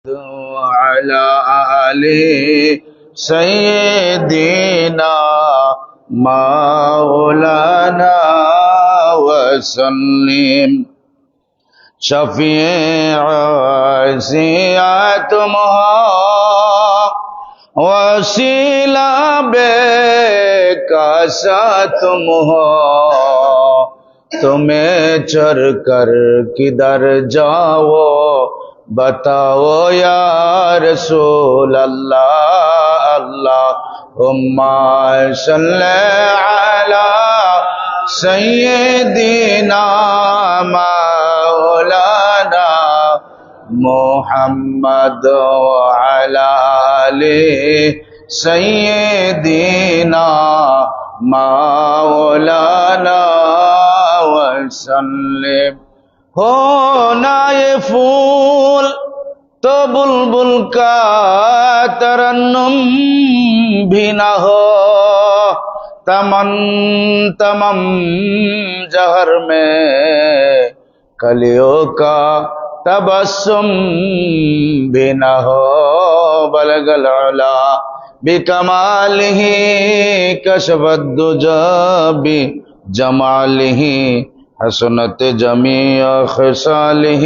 وعلى آل سيدنا مولانا وسلم شفيع سيئة وسیلہ بے کاسا تم ہو تمہیں چڑھ کر کدھر جاؤ بتاؤ یا رسول اللہ اللہم صلی علی سیدنا مولانا محمد وعلى آله سيدنا مولانا وسلم ہو نہ یہ پھول تو بلبل کا ترنم بھی نہ ہو تمام جہر میں کلیوں کا تبسم بھی نہ ہو بلغ العلا بکمالہ کشف الدجى بجمالہ حسنت جمیع خصالہ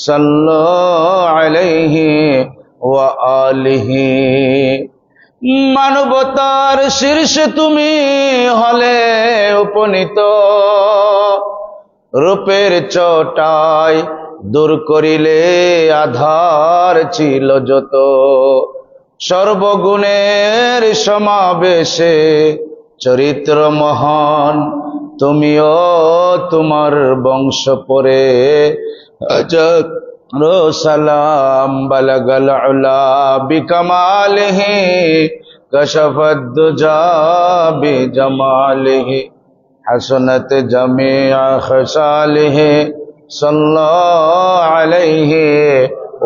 صلو علیہ وآلہ মানবতার শীর্ষে তুমি হলে উপনীত রূপের চটায় দূর করিলে আধার ছিল যত সর্বগুণের সমাবেশে চরিত্র মহান তুমিও তোমার বংশ পরে সালাম বালাগাল উলা বিকামালিহি কাশাফাদ দুজা বিজামালিহি হাসনাত জামিআ খসালিহি সাল্লাল্লাহু আলাইহি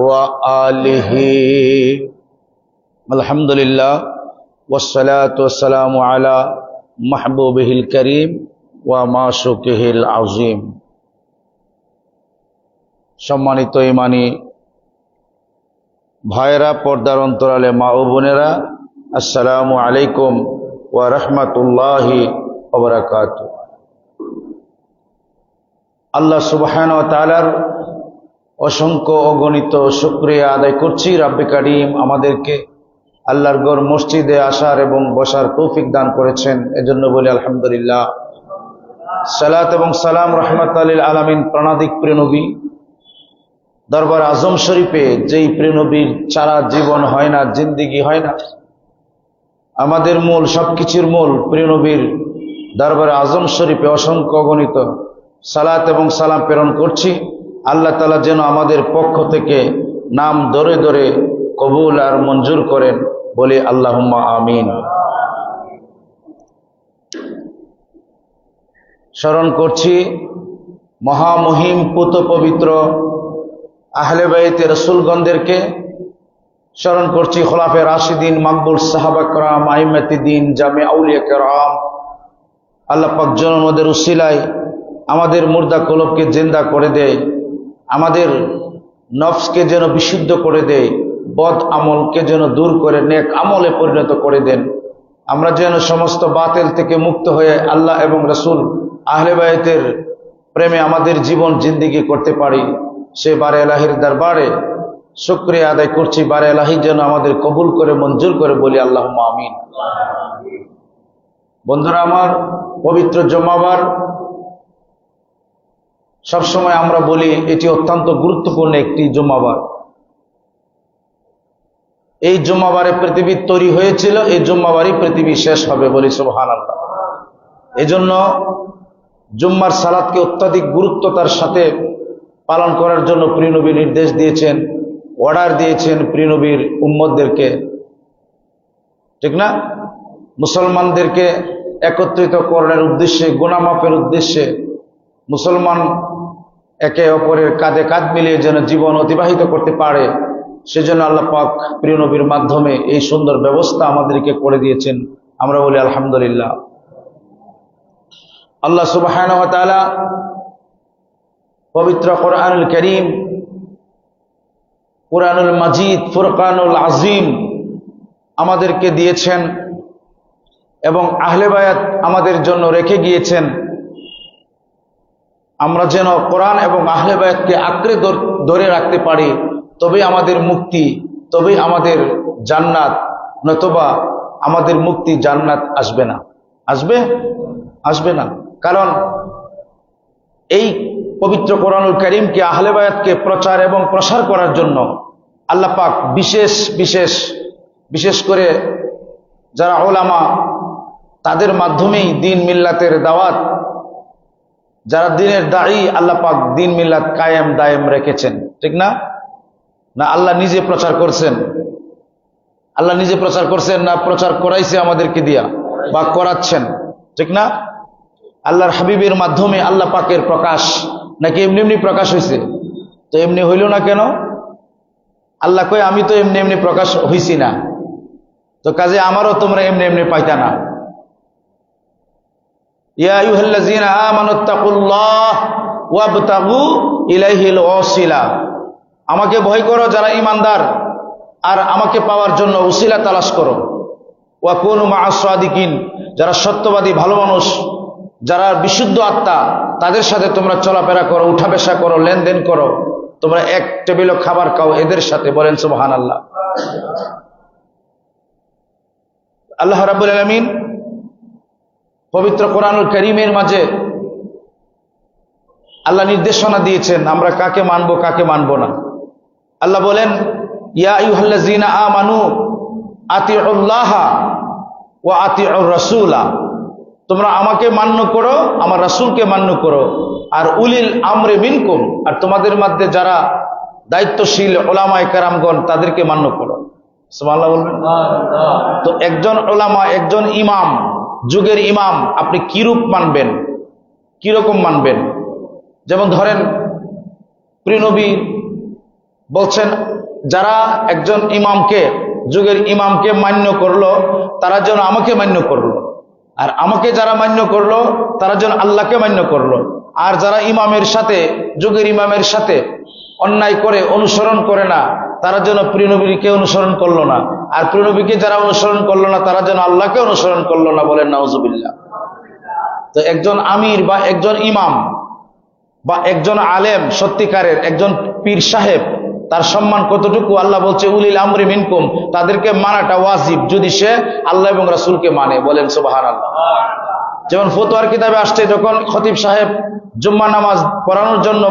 ওয়া আলিহি আলহামদুলিল্লাহ ওয়াসসালাতু ওয়াসসালামু আলা মাহবুবিহিল কারীম ওয়া মাশুকিহিল আযীম। সম্মানিত ইমানি ভাইরা, পর্দার অন্তরালে মা ও বোনেরা, আসসালামু আলাইকুম ওয়া রাহমাতুল্লাহি ওয়া বারাকাতুহু। আল্লাহ সুবহানাহু ওয়া তাআলার অসংখ্য অগণিত শুকরিয়া আদায় করছি। রাব্বে কারীম আমাদেরকে আল্লাহর ঘর মসজিদে আসার এবং বসার তৌফিক দান করেছেন, এজন্য বলি আলহামদুলিল্লাহ। সালাত এবং সালাম রাহমাতাল লিল আলামিন প্রাণাধিক প্রিয় নবী দরবার আজম শরীফে, যেই প্রিয় নবীর ছাড়া জীবন হয় না, জিন্দেগি হয় না, আমাদের মূল সবকিছুর মূল প্রিয় নবীর দরবার আজম শরীফে অসংখ্য অগণিত সালাত এবং সালাম প্রেরণ করছি। আল্লাহ তাআলা যেন আমাদের পক্ষ থেকে নাম ধরে ধরে কবুল আর মঞ্জুর করেন, বলি আল্লাহুম্মা আমিন। স্মরণ করছি মহামহিম পুত পবিত্র আহলে বাইতে রাসূলগণদেরকে, স্মরণ করছি খোলাফায়ে রাশিদিন, মাকবুল সাহাবা کرام, আইম্মাতে দ্বীন, জামে আউলিয়া کرام। আল্লাহ পাক যেন আমাদের উসিলায় আমাদের মুর্দা কলবকে জিন্দা করে দেয়, আমাদের নফসকে যেন বিশুদ্ধ করে দেয়, বদ আমলকে যেন দূর করে নেক আমলে পরিণত করে দেন। আমরা যেন সমস্ত বাতিল থেকে মুক্ত হয়ে আল্লাহ এবং রাসূল আহলে বাইতের প্রেমে আমাদের জীবন জিন্দেগি করতে পারি, সে বারে এলাহির দরবারে শুকরিয়া আদায় করছি। বারে এলাহি যেন আমাদের কবুল করে মঞ্জুর করে, বলি আল্লাহুম্মা আমিন। বন্ধুরা আমার, পবিত্র জুম্মাবার সবসময় আমরা বলি এটি অত্যন্ত গুরুত্বপূর্ণ একটি জুম্মাবার। এই জুম্মাবারে পৃথিবী তৈরি হয়েছিল, এই জুম্মাবারই পৃথিবী শেষ হবে, বলি সুবহানাল্লাহ। এজন্য জুম্মার সালাতকে অত্যাধিক গুরুত্বতার সাথে পালন করার জন্য প্রিয় নবী নির্দেশ দিয়েছেন, অর্ডার দিয়েছেন প্রিয় নবীর উম্মতদেরকে, ঠিক না? মুসলমানদেরকে একত্রিত করার উদ্দেশ্যে, গুনাহ মাফের উদ্দেশ্যে, মুসলমান একে অপরের কাঁধে কাঁধ মিলিয়ে যেন জীবন অতিবাহিত করতে পারে, সেজন্য আল্লাহ পাক প্রিয় নবীর মাধ্যমে এই সুন্দর ব্যবস্থা আমাদেরকে করে দিয়েছেন। আমরা বলি আলহামদুলিল্লাহ। আল্লাহ সুবহানাহু ওয়া তাআলা পবিত্র কোরআনুল কারীম কুরআনুল মাজিদ, ফুরকানুল আজিম আমাদেরকে দিয়েছেন এবং আহলে বায়াত আমাদের জন্য রেখে গিয়েছেন। আমরা যেন কোরআন এবং আহলে বায়াতকে আঁকড়ে ধরে রাখতে পারি, তবেই আমাদের মুক্তি, তবেই আমাদের জান্নাত, নতুবা আমাদের মুক্তি জান্নাত আসবে না। আসবে না। কারণ এই পবিত্র কোরআনুল কারীমকে, আহলে বায়াতকে প্রচার এবং প্রসার করার জন্য আল্লাহ পাক বিশেষ করে যারা উলামা, তাদের মাধ্যমেই দিন মিল্লাতের দাওয়াত, যারা দিনের দায়ী, আল্লাহ পাক দিন মিল্লাত কায়েম দায়েম রেখেছেন। ঠিক না? না আল্লাহ নিজে প্রচার করছেন? আল্লাহ নিজে প্রচার করছেন না প্রচার করাইছে আমাদেরকে দিয়া বা করাচ্ছেন? ঠিক না? আল্লাহর হাবিবের মাধ্যমে আল্লাহ পাকের প্রকাশ, নাকি এমনি এমনি প্রকাশ হয়েছে? তো এমনি হইল না কেন? আল্লাহ কয় আমি তো এমনি এমনি প্রকাশ হইছি না, তো কাজে আমারও তোমরা এমনি এমনি পাইতা না। ইয়া আইয়ুহাল্লাযীনা আমানুত্তাকুল্লাহ ওয়াবতাগু ইলাইহিল ওয়াসিলা, আমাকে ভয় করো যারা ঈমানদার, আর আমাকে পাওয়ার জন্য উসিলা তালাশ করো। ওয়া কুনু মা'আস সাদিকিন, যারা সত্যবাদী ভালো মানুষ, যারা বিশুদ্ধ আত্মা, তাদের সাথে তোমরা চলাফেরা করো, উঠা বসা করো, লেনদেন করো, তোমরা এক টেবিলে খাবার খাও এদের সাথে। বলেন সুবহানাল্লাহ। আল্লাহ রাব্বুল আলামিন পবিত্র কোরআনুল কারীমের মাঝে আল্লাহ নির্দেশনা দিয়েছেন আমরা কাকে মানব কাকে মানব না। আল্লাহ বলেন, ইয়া আইয়ুহাল্লাযীনা আমানু আতিউল্লাহা ওয়া আতিউর রাসূলা, তোমরা আমাকে মান্য করো, আমার রাসূলকে মান্য করো, আর উলিল আমরে মিনকুম, আর তোমাদের মধ্যে যারা দায়িত্বশীল উলামায়ে কেরামগণ তাদেরকে মান্য করো। সুবহানাল্লাহ বলবেন। তো একজন উলামা, একজন ইমাম, যুগের ইমাম, আপনি কিরূপ মানবেন, কিরকম মানবেন? যেমন ধরেন প্রিয় নবী বলছেন, যারা একজন ইমামকে, যুগের ইমামকে মান্য করলো, তারা যেন আমাকে মান্য করলো, আর আমাকে যারা মান্য করলো তারা যেন আল্লাহকে মান্য করলো। আর যারা ইমামের সাথে, যুগের ইমামের সাথে অন্যায় করে, অনুসরণ করে না, তারা যেন প্রিয় নবীকে অনুসরণ করলো না, আর প্রিয় নবীকে যারা অনুসরণ করলো না তারা যেন আল্লাহকে অনুসরণ করলো না। বলেন নাউজুবিল্লাহ। তো একজন আমির বা একজন ইমাম বা একজন আলেম, সত্যিকারের একজন পীর সাহেব, তার সম্মান কতটুকু? আল্লাহ বলছে উলিল আমরি মিনকুম, তাদেরকে মানাটা ওয়াজিব যদি সে আল্লাহ এবং রাসূলকে মানে। বলেন সুবহানাল্লাহ। যেমন ফতোয়ার কিতাবে আসছে, যখন খতিব সাহেব জুম্মা নামাজ পড়ানোর জন্য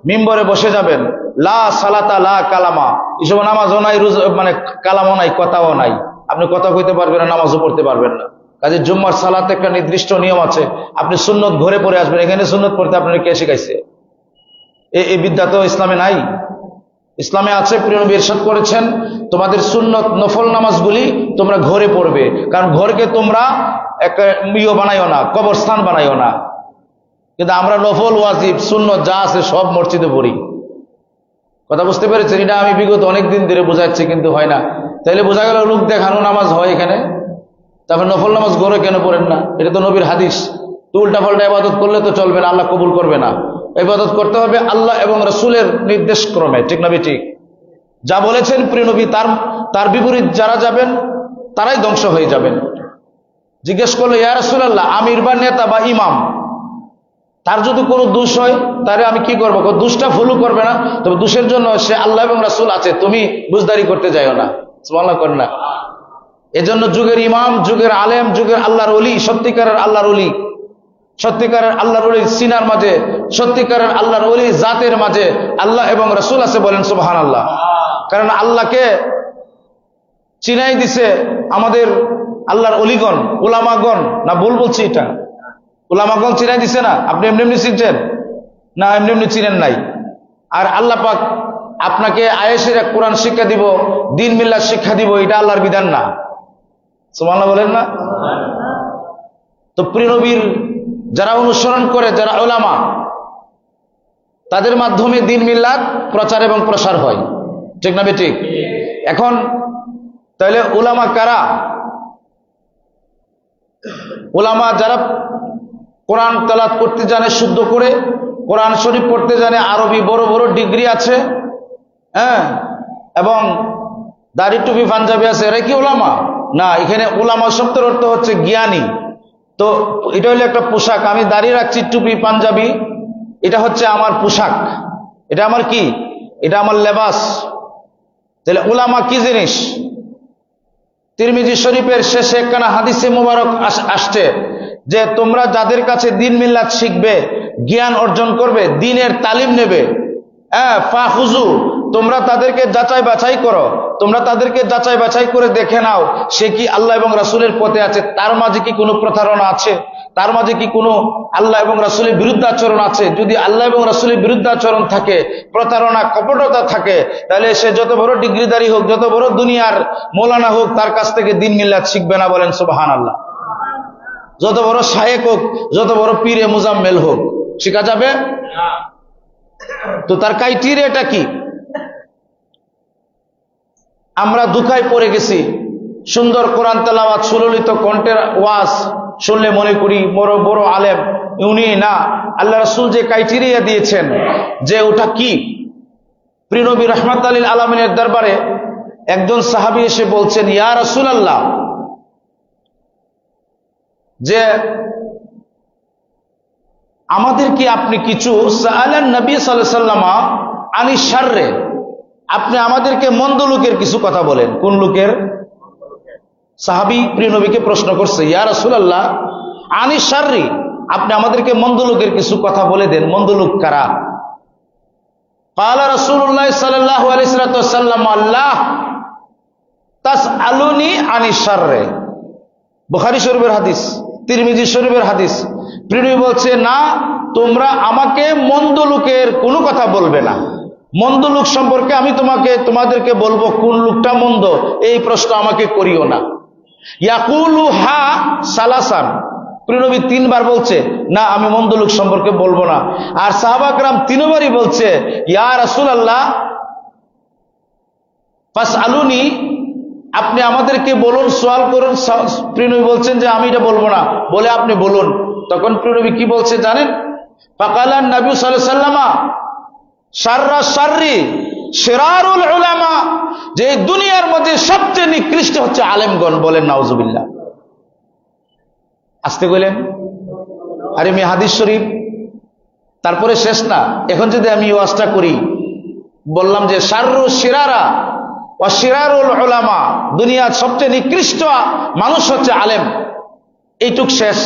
মিম্বরে বসে যাবেন, লা সালাতা লা কালামা, এসব নামাজও নাই, মানে কালামও নাই, কথাও নাই, আপনি কথা কইতে পারবেন না, নামাজও পড়তে পারবেন না। কাজে জুম্মার সালাতে একটা নির্দিষ্ট নিয়ম আছে, আপনি সুন্নত ঘরে পড়ে আসবেন, এখানে সুন্নত পড়তে আপনার কে শিখাইছে? এই বিদ্যা তো ইসলামে নাই। ইসলামে আছে, প্রিয় নবী ইরশাদ করেছেন, তোমাদের সুন্নত নফল নামাজগুলি তোমরা ঘরে পড়বে, কারণ ঘরকে তোমরা একটা বানাইও না, কবরস্থান বানাইও না। কিন্তু আমরা নফল, ওয়াজিব, সুন্নত যা আছে সব মসজিদে পড়ি। কথা বুঝতে পেরেছেন? এটা আমি বিগত অনেকদিন ধরে বোঝাচ্ছি, কিন্তু হয় না। তাইলে বোঝা গেল লোক দেখানো নামাজ হয় এখানে, তারপর নফল নামাজ ঘরে কেন পড়েন না? এটা তো নবীর হাদিস। তো উল্টা পাল্টা ইবাদত করলে তো চলবে না, আল্লাহ কবুল করবে না। ইবাদত করতে হবে আল্লাহ এবং রাসূলের নির্দেশ ক্রমে। ঠিক না ঠিক? যা বলেছেন প্রিয় নবী, তার বিপরীত যারা যাবেন তারাই ধ্বংস হয়ে যাবেন। জিজ্ঞেস করলো, ইয়া রাসূলুল্লাহ, আমির বা নেতা বা ইমাম, তার যদি কোনো দোষ হয় তাহলে আমি কি করবো? দোষটা ফলো করবে না, তবে দোষের জন্য সে আল্লাহ এবং রাসূল আছে, তুমি বুঝদারি করতে যাইও না। সুবহানাল্লাহ করেন না? এজন্য যুগের ইমাম, যুগের আলেম, যুগের আল্লাহর ওলি, সত্যিকারের আল্লাহর ওলি, সত্যিকারের আল্লাহর ওলির সিনার মাঝে, সত্যিকারের আল্লাহর ওলির জাতের মাঝে আল্লাহ এবং রাসূল আছে। বলেন সুবহানাল্লাহ। কারণ আল্লাহকে চিনাই দিছে আমাদের আল্লাহর ওলিগণ, উলামাগণ। না ভুল বলছি? এটা উলামাগণ চিনাই দিছে না? আপনি এমনি এমনি চিনছেন না? এমনি এমনি চিনেন নাই। আর আল্লাহ পাক আপনাকে আয়েশের এক কোরআন শিক্ষা দিব, দিন মিল্লাত শিক্ষা দিব, এটা আল্লাহর বিধান না। সুবহানাল্লাহ বলেন না? তো প্রিয় নবীর যারা অনুসরণ করে, যারা উলামা, তাদের মাধ্যমে দিন মিল্লাত প্রচার এবং প্রসার হয়। ঠিক না ঠিক? এখন তাহলে উলামা কারা? উলামা যারা কোরআন তেলাওয়াত করতে জানে শুদ্ধ করে, কোরআন শরীফ পড়তে জানে, আরবি বড় বড় ডিগ্রি আছে, হ্যাঁ, এবং দাড়ি টুপি পাঞ্জাবি আছে, এরা কি উলামা? না, এখানে উলামা শব্দের অর্থ হচ্ছে জ্ঞানী। তো এটা হলো একটা পোশাক। আমি দাড়ি রাখছি, টুপি পাঞ্জাবি, এটা হচ্ছে আমার পোশাক, এটা আমার কি, এটা আমার লেবাস। তাহলে উলামা কি জিনিস? তিরমিজি শরীফের শেষে একখানা হাদিসে মুবারক আসছে যে তোমরা যাদের কাছে দিন মিল্লাত শিখবে, জ্ঞান অর্জন করবে, দিনের তালিম নেবে, ফাখুজু, তোমরা তাদেরকে যাচাই বাছাই করো, তোমরা তাদেরকে যাচাই বাছাই করে দেখে নাও সে কি আল্লাহ এবং রাসূলের পথে আছে, তার মাঝে কি কোনো প্রতারণা আছে, তার মাঝে কি কোনো আল্লাহ এবং রাসূলের বিরুদ্ধাচরণ আছে। যদি আল্লাহ এবং রাসূলের বিরুদ্ধাচরণ থাকে, প্রতারণা কপটতা থাকে, তাহলে সে যত বড় ডিগ্রিধারী হোক, যত বড় দুনিয়ার মৌলানা হোক, তার কাছ থেকে দিন মিল্লাত শিখবে না। বলেন সুবহানাল্লাহ। যত বড় শায়েখ হোক, যত বড় পীরে মুজাম্মেল হোক, শিখা যাবে? তো তার ক্রাইটেরিয়াটা কি? আমরা দুঃখায় পড়ে গেছি। সুন্দর কোরআন তেলাওয়াত, সুললিত কণ্ঠের ওয়াজ শুনলে মনে করি বড় বড় আলেম। উনি না, আল্লাহ রাসূল যে ক্রাইটেরিয়া দিয়েছেন যে ওটা কি। প্রিয় নবী রাহমাতুল লিল আলামিনের দরবারে একজন সাহাবী এসে বলছেন, ইয়া রাসূলুল্লাহ, যে আমাদের কি আপনি কিছু সাআলান নবী সাল্লাল্লাহু আলাইহি ওয়াসাল্লাম আনি শাররে, আপনি আমাদেরকে মন্দ লোকের কিছু কথা বলেন। কোন লোকের? সাহাবী প্রিয় নবীকে প্রশ্ন করছে, ইয়া রাসূলুল্লাহ আনি শাররি, আপনি আমাদেরকে মন্দ লোকের কিছু কথা বলে দেন। মন্দ লোক কারা? ক্বালা রাসূলুল্লাহ সাল্লাল্লাহু আলাইহি ওয়াসাল্লাম, আল্লাহ তাসআলুনি আনি শাররে। বুখারী শরীফের হাদিস, তিরমিজি শরীফের হাদিস। প্রিয় নবী বলছে, না, তোমরা আমাকে মন্দ লোকের কোনো কথা বলবে না। মন্দ লোক সম্পর্কে আমি তোমাদেরকে বলবো কোন লোকটা মন্দ, এই প্রশ্ন আমাকে করিও না। ইয়াকুলু হা সালাসান, প্রিয় নবী তিনবার বলছে, না, আমি মন্দ লোক সম্পর্কে বলবো না। আর সাহাবা کرام তিনবারই বলছে, ইয়া রাসূলুল্লাহ ফাসআলুনি, আপনি আমাদেরকে বলুন, সওয়াল করুন। প্রিয় নবী বলছেন যে আমি এটা বলবো না, বলে আপনি বলুন। তখন প্রিয় নবী কি বলছে জানেন? ফাকালান নবী সাল্লাল্লাহু আলাইহি ওয়াসাল্লাম শাররা শাররি শিরারুল উলামা, যে দুনিয়ার মধ্যে সবচেয়ে নিকৃষ্ট হচ্ছে আলেমগণ। বলেন নাউজুবিল্লাহ। আস্তে কইলেন, আরে আমি হাদিস শরীফ, তারপরে শেষ না। এখন যদি আমি ওয়াজটা করি, বললাম যে শাররু শিরারা ওয়া শিরারুল উলামা, দুনিয়ার সবচেয়ে নিকৃষ্ট মানুষ হচ্ছে আলেম, এইটুক শেষ।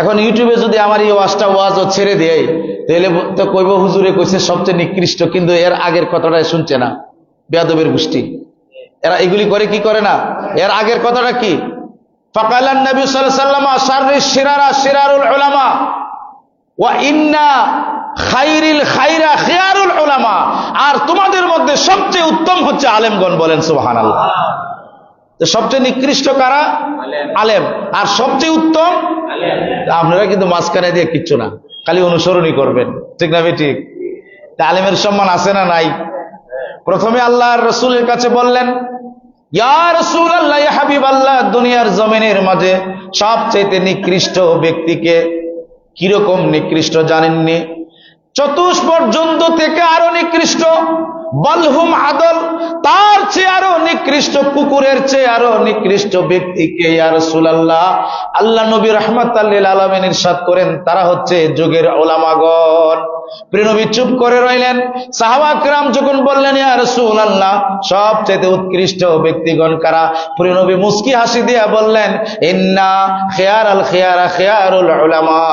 এখন ইউটিউবে যদি আমার এই ওয়াজও ছেড়ে দেয়, তাহলে তো কইব হুজুরে কইছে সবচেয়ে নিকৃষ্ট, কিন্তু এর আগের কথাটা শুনছে না। বেয়াদবের গোষ্ঠী এরা এগুলি করে কি করে না? এর আগের কথাটা কি? ফাকালান নবী সাল্লাল্লাহু আলাইহি ওয়াসাল্লাম শাররি শিরারা শিরারুল উলামা ওয়া ইন্না খাইরিল খাইরা খিয়ারুল উলামা, আর তোমাদের মধ্যে সবচেয়ে উত্তম হচ্ছে আলেমগণ। বলেন সুবহানাল্লাহ। তো সবচেয়ে নিকৃষ্ট কারা? আলেম। আর সবচেয়ে উত্তম আলেম। আপনারা কিন্তু মাঝখানে দিয়ে কিচ্ছু না, খালি অনুসরণই করবেন, ঠিক না ঠিক? আলেমের সম্মান আছে না নাই? প্রথমে আল্লাহর রাসূলের কাছে বললেন, ইয়া রাসূলুল্লাহ, ইয়া হাবিবাল্লাহ, দুনিয়ার জমিনের মাঝে সবচেয়ে নিকৃষ্ট ব্যক্তিকে। কিরকম নিকৃষ্ট জানেননি? চতুষ্পদ জন্তু থেকে আরো নিকৃষ্ট, বলহুম আদল, তার চেয়ে আরো নিকৃষ্ট, কুকুরের চেয়ে আরো নিকৃষ্ট ব্যক্তিকে ইয়া রাসূলুল্লাহ আল্লাহ নবী রাহমাতাল লিল আলামিন ইরশাদ করেন, তারা হচ্ছে যুগের উলামাগণ। প্রিয় নবী চুপ করে রইলেন। সাহাবা کرام যখন বললেন, ইয়া রাসূলুল্লাহ সবচেয়ে উৎকৃষ্ট ব্যক্তিগণ কারা? প্রিয় নবী মুস্কি হাসি দিয়ে বললেন, ইন্না খিয়ারাল খিয়ারা খিয়ারুল উলামা,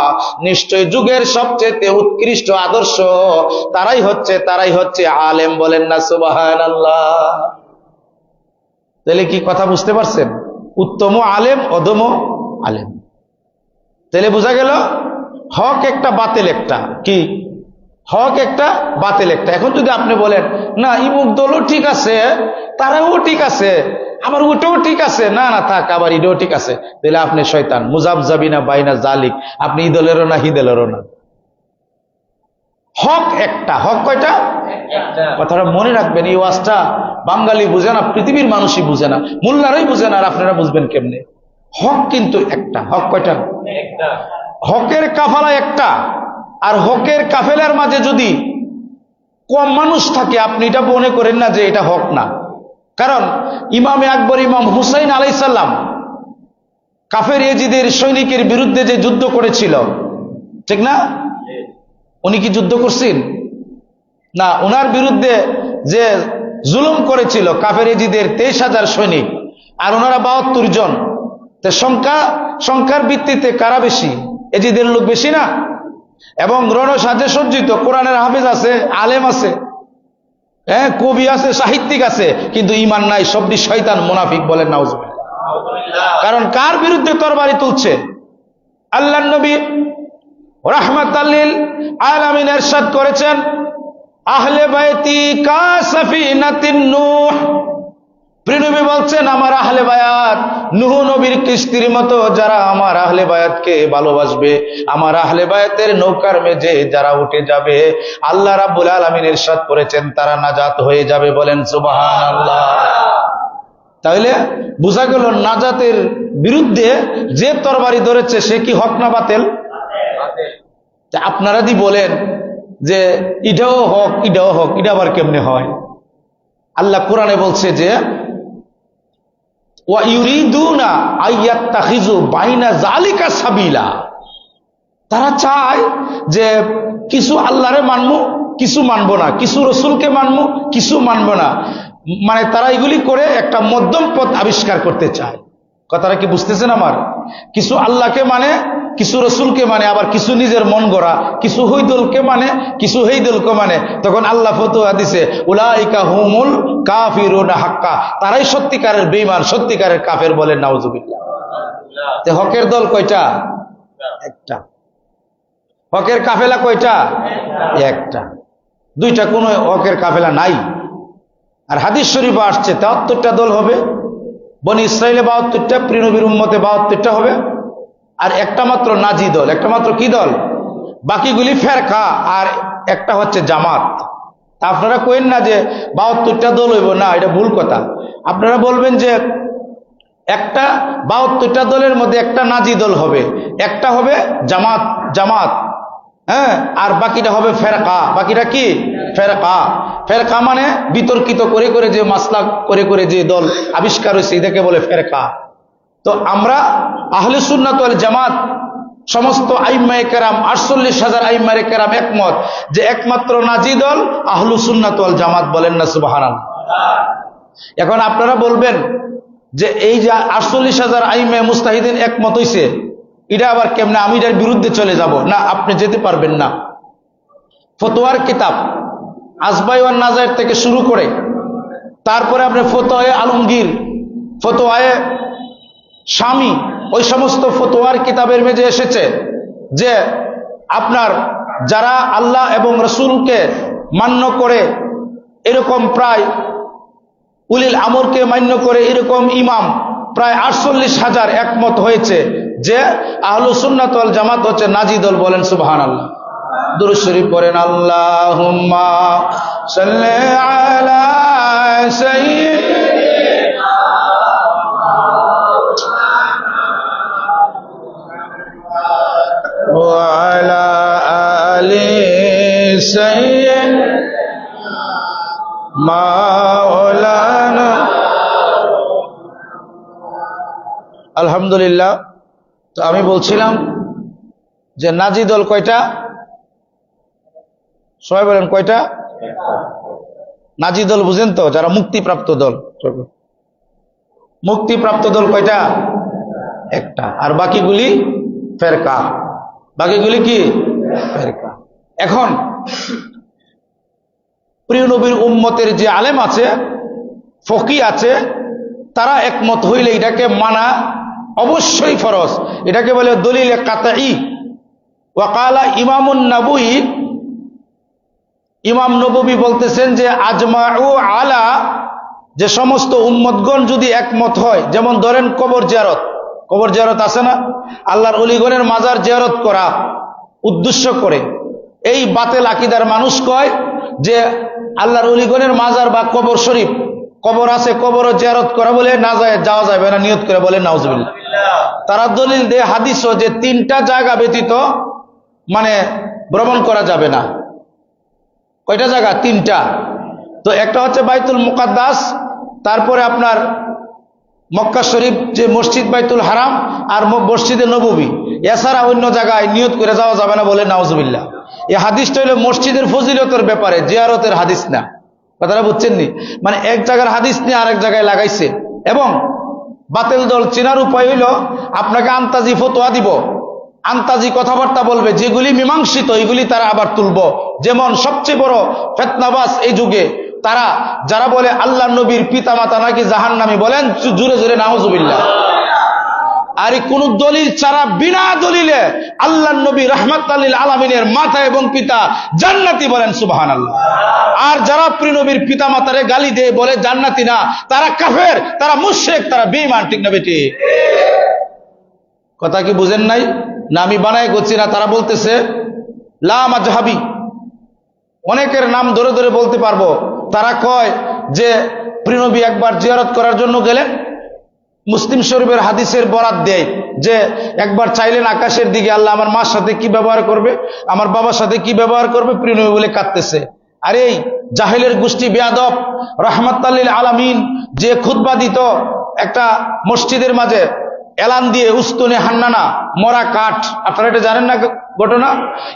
নিশ্চয় যুগের সবচেয়ে উৎকৃষ্ট আদর্শ তারাই হচ্ছে আলেম। বলেন না সুবহানাল্লাহ। তাহলে কি কথা বুঝতে পারছেন? উত্তম আলেম, অধম আলেম। তাহলে বোঝা গেল হক একটা, বাতিল একটা। কি হক একটা, বাতিল একটা। এখন যদি আপনি বলেন, না ইমুক দলও ঠিক আছে, তারাও ঠিক আছে, আবার ওটাও ঠিক আছে, না না থাক, আবার ইটাও ঠিক আছে, তাহলে আপনি শয়তান, মুজাবজাবিনা বাইনা জালিক, আপনি ই দলেরও না হি দলেরও না। হক একটা। হক কয়টা? কথাটা মনে রাখবেন। এই ওয়াজটা বাঙালি বুঝে না, পৃথিবীর মানুষই বুঝে না, মোল্লারাই বুঝে না, আর আপনারা বুঝবেন কেমনে? হক কিন্তু একটা। হক কয়টা? হকের কাফেলা একটা। আর হকের কাফেলার মাঝে যদি কম মানুষ থাকে, আপনি এটা মনে করেন না যে এটা হক না, কারণ ইমামে আকবর ইমাম হুসাইন আলাইহিস সালাম কাফের ইয়েজিদের সৈনিকের বিরুদ্ধে যে যুদ্ধ করেছিল, ঠিক না? উনি কি যুদ্ধ করছেন? না, ওনার বিরুদ্ধে যে জুলুম করেছিল কাফের ইয়েজিদের 23,000 সৈনিক, আর ওনারা 72 জন। তো সংখ্যার ভিত্তিতে কারা বেশি? এজিদের লোক বেশি না? এবং রণসাজে সজ্জিত, কোরআনের হাফেজ আছে, আলেম আছে, হ্যাঁ, কবি আছে, সাহিত্যিক আছে, কিন্তু ঈমান নাই, সবটি শয়তান মুনাফিক। বলেন নাউজুবিল্লাহ। কারণ কার বিরুদ্ধে তরবারি তুলছে? আল্লাহর নবী রাহমাতাল লিল আলামিন ইরশাদ করেছেন, আহলে বাইতি কা সাফিনাতিন নূহ। প্রিয়নবী বলছেন, আমার আহলে বায়াত নূহ নবীর কিস্তির মতো। যারা আমার আহলে বায়াতকে ভালোবাসবে, আমার আহলে বায়াতের নৌকার মেঝে যারা উঠে যাবে, আল্লাহ রাব্বুল আলামিন ইরশাদ করেছেন তারা নাজাত হয়ে যাবে। বলেন সুবহানাল্লাহ। তাহলে বোঝা গেল নাজাতের বিরুদ্ধে যে তরবারি ধরেছে সে কি হক না বাতিল? আপনারা দি বলেন যে এটাও হক এটাও হক, এটা আবার কেমনে হয়? আল্লাহ কোরআনে বলছে যে ওয়া ইউরিদুনা আইয়াত্তাখিযু বাইনা যালিকা সাবিলা। তারা চায় যে কিছু আল্লাহরে মানবো, কিছু মানবো না, কিছু রসুলকে মানবো, কিছু মানবো না। মানে তারা এগুলি করে একটা মধ্যম পথ আবিষ্কার করতে চায়। কথাটা কি বুঝতেছেন আমার? কিছু আল্লাহকে মানে, কিছু রসুলকে মানে, আবার কিছু নিজের মন গড়া, কিছু হইদলকে মানে, কিছু হইদলকে মানে। তখন আল্লাহ ফতোয়া দিছে, উলাইকা হুমুল কাফিরুনা হাক্কা। তারাই সত্যিকারের বেঈমান, সত্যিকারের কাফের। বলেন নাউজুবিল্লাহ। তে হকের দল কয়টা? একটা। হকের কাফেলা কয়টা? একটা। দুইটা। কোন হকের কাফেলা নাই। আর হাদিস শরীফে আসছে 73টা দল হবে। বনি ইসরাইলে 72টা, প্রিয়নবীর উম্মতে 72টা হবে। আর একটা মাত্র নাজি দল, একটা মাত্র কি দল? বাকিগুলি ফেরকা, আর একটা হচ্ছে জামাত। তা আপনারা কইেন না যে 72টা দল হইব না, এটা ভুল কথা। আপনারা বলবেন যে একটা 72টা দলের মধ্যে একটা নাজি দল হবে, একটা হবে জামাত, হ্যাঁ, আর বাকিটা হবে ফেরকা। বাকিটা কি? ফেরকা। ফেরকা মানে বিতর্কিত করে করে যে মাসলা করে করে যে দল আবিষ্কার হয়েছে, এটাকে বলে ফেরকা। তো আমরা আহলে সুন্নাত ওয়াল জামাত সমস্ত আইম্মায়ে কেরাম 48,000 আইম্মায়ে কেরাম একমত যে একমাত্র নাজি দল আহলু সুন্নাত ওয়াল জামাত। বলেন না সুবহানাল্লাহ। এখন আপনারা বলবেন যে এই যে 48,000 আইম্মায়ে মুস্তাহিদিন একমত হইছে, এটা আবার কেমনে আমি এটার বিরুদ্ধে চলে যাব? না, আপনি যেতে পারবেন না। ফতোয়ার কিতাব আসবাই ওয়ান নাজায়ের থেকে শুরু করে তারপরে আপনি ফতোয়ায়ে আলমগীর, ফতোয়ায়ে শামী, ওই সমস্ত ফতোয়ার কিতাবের মেঝে এসেছে যে আপনার যারা আল্লাহ এবং রসুলকে মান্য করে এরকম প্রায় উলিল আমরকে মান্য করে এরকম ইমাম প্রায় 48,000 একমত হয়েছে যে আহলু সুন্নাত ওয়াল জামাত হচ্ছে নাজি দল। বলেন সুবহানাল্লাহ। দুরূদ শরীফ পড়েন, আল্লাহুম্মা সাল্লি আলা সাইয়্যিদিনা ওয়া আলা আলি সাইয়্যিদিনা মাওলানা। আলহামদুলিল্লাহ। তো আমি বলছিলাম যে নাজি দল কয়টা? সবাই বলেন কয়টা? নাজি দল বুঝেন তো? যারা মুক্তিপ্রাপ্ত দল। মুক্তিপ্রাপ্ত দল কয়টা? একটা। আর বাকিগুলি ফেরকা। বাকিগুলি কি? ফেরকা। এখন প্রিয় নবীর উম্মতের যে আলেম আছে, ফকি আছে, তারা একমত হইলে এটাকে মানা অবশ্যই ফরজ। এটাকে বলে দলিল কাতাই। ওয়াকালা ইমামুন নববী, ইমাম নববী বলতেছেন যে আজমাউ আলা, যে সমস্ত উম্মতগণ যদি একমত হয়, যেমন ধরেন কবর জিয়ারত আছে না, আল্লাহর ওলিগণের মাজার জিয়ারত করা উদ্দেশ্য করে এই বাতিল আকীদার মানুষ কয় যে আল্লাহর ওলিগণের মাজার বা কবর শরীফ, কবর আছে, কবরও জিয়ারত করা বলে না যায়, যাওয়া যাবে না, নিয়ত করে বলে নাউজুবিল্লাহ। তারা দলিল দেয় হাদিসও যে 3টা জায়গা ব্যতীত মানে ভ্রমণ করা যাবে না। কয়টা জায়গা? 3টা। তো একটা হচ্ছে বাইতুল মুকাদ্দাস, তারপরে আপনার মক্কা শরীফ যে মসজিদ বাইতুল হারাম আর মসজিদে নববী, এছাড়া অন্য জায়গায় নিয়ত করে যাওয়া যাবে না বলে নাউজুবিল্লাহ। এই হাদিসটা হলো মসজিদের ফজিলতের ব্যাপারে, জিয়ারতের হাদিস না। কথাটা বুঝছেন নি? মানে এক জায়গার হাদিস নিয়ে আরেক জায়গায় লাগাইছে। এবং বাতিল দল চেনার উপায় হইল আপনাকে আন্তাজি ফতোয়া দিব, আন্তাজি কথাবার্তা বলবে, যেগুলি মীমাংসিত এগুলি তারা আবার তুলব। যেমন সবচেয়ে বড় ফিতনাবাজ এই যুগে তারা যারা বলে আল্লাহ নবীর পিতামাতা নাকি জাহান্নামী, বলেন জোরে জোরে নাউজুবিল্লাহ। আর কোন দলিল ছাড়া বিনা দলিলে আল্লাহ নবী রাহমাতুল লিল আলামিনের মাতা এবং পিতা জান্নাতি, বলেন সুবহানাল্লাহ। আর যারা প্রিয় নবীর পিতা মাতারে গালি দিয়ে বলে জান্নাতি না, তারা কাফের, তারা মুশরিক, তারা বেঈমান। ঠিক না বেটি? কথা কি বুঝেন নাই? না আমি বানায় করছি না। তারা বলতেছে লা মাযহাবি, অনেকের নাম ধরে ধরে বলতে পারবো। তারা কয় যে প্রিয় নবী একবার জিয়ারত করার জন্য গেলেন, মুসলিম শরীফের হাদিসের বরাত দেয় যে একবার চাইলেন আকাশের দিকে, আল্লাহ আমার মার সাথে কি ব্যবহার করবে, আমার বাবার সাথে কি ব্যবহার করবে, প্রিয় নবী বলে কাঁদতেছে। আর এই জাহেলের গোষ্ঠী বেয়াদব রাহমাতুল লিল আলামিন যে খুতবা দিত একটা মসজিদের মাঝে, এলান দিয়ে উস্তুনে হান্নানা, মরা কাঠ, আপনারা এটা জানেন না ঘটনা?